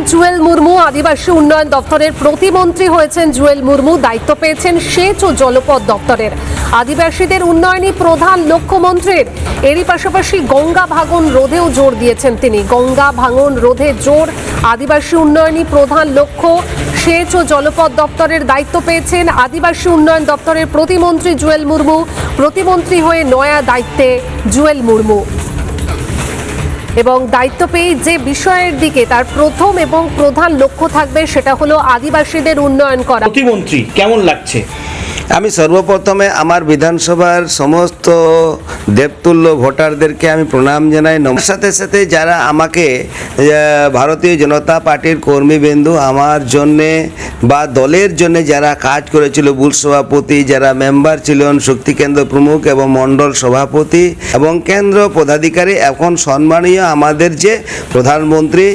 জুয়েল মুর্মু আদিবাসী উন্নয়ন দপ্তরের প্রতিমন্ত্রী হয়েছেন। জুয়েল মুর্মু দায়িত্ব পেয়েছেন সেচ ও জলপথ দপ্তরের। আদিবাসীদের উন্নয়নই প্রধান লক্ষ্য মন্ত্রীর। এরই পাশাপাশি গঙ্গা ভাঙন রোধেও জোর দিয়েছেন তিনি। গঙ্গা ভাঙন রোধে জোর, আদিবাসী উন্নয়নই প্রধান লক্ষ্য। সেচ ও জলপথ দপ্তরের দায়িত্ব পেয়েছেন আদিবাসী উন্নয়ন দপ্তরের প্রতিমন্ত্রী জুয়েল মুর্মু। প্রতিমন্ত্রী হয়ে নয়া দায়িত্বে জুয়েল মুর্মু এবং দায়িত্ব পেয়ে যে বিষয়ের দিকে তার প্রথম এবং প্রধান লক্ষ্য থাকবে সেটা হলো আদিবাসীদের উন্নয়ন করা। প্রতিমন্ত্রী কেমন লাগছে? আমি সর্বপ্রথমে আমার বিধানসভার সমস্ত দেবতুল্য ভোটারদেরকে আমি প্রণাম জানাই। সাথে সাথে যারা আমাকে ভারতীয় জনতা পার্টির কর্মীবৃন্দু আমার জন্যে বা দলের জন্য যারা কাজ করেছিল, বুথ সভাপতি, যারা মেম্বার ছিলেন, শক্তি কেন্দ্র প্রমুখ এবং মণ্ডল সভাপতি এবং কেন্দ্র পদাধিকারী, এখন সম্মানীয় আমাদের যে প্রধানমন্ত্রী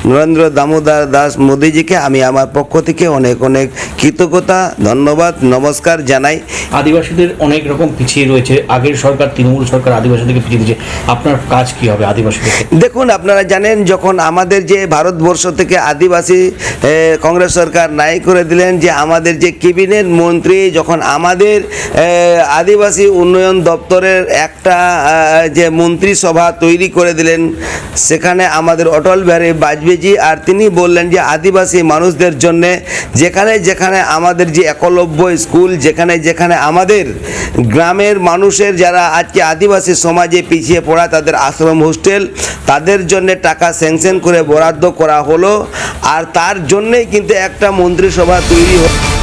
নরেন্দ্র দামোদর দাস মোদীজিকে আমি আমার পক্ষ থেকে অনেক অনেক কৃতজ্ঞতা, ধন্যবাদ, নমস্কার জানাই। আদিবাসীদের অনেক রকম পিছিয়ে রয়েছে, আগের সরকার তৃণমূল সরকার আদিবাসীদেরকে পিছিয়ে দিয়েছে। আপনার কাজ কি হবে আদিবাসীদের? দেখুন, আপনারা জানেন যখন আমাদের যে ভারতবর্ষ থেকে আদিবাসী কংগ্রেস সরকার নাই করে দিলেন, যে আমাদের যে ক্যাবিনেট মন্ত্রী যখন আমাদের আদিবাসী উন্নয়ন দপ্তরের একটা যে মন্ত্রিসভা তৈরি করে দিলেন, সেখানে আমাদের অটল বিহারী বাজপেয়ী আর তিনি বললেন যে আদিবাসী মানুষদের জন্য যেখানে যেখানে আমাদের যে একলব্য স্কুল, যেখানে যেখানে আমাদের গ্রামের মানুষের যারা আজকে আদিবাসী সমাজে পিছিয়ে পড়া, তাদের আশ্রম হোস্টেল, তাদের জন্য টাকা স্যাংশন করে বরাদ্দ করা হলো। আর তার জন্যই কিন্তু একটা মন্ত্রিসভা তৈরি হলো।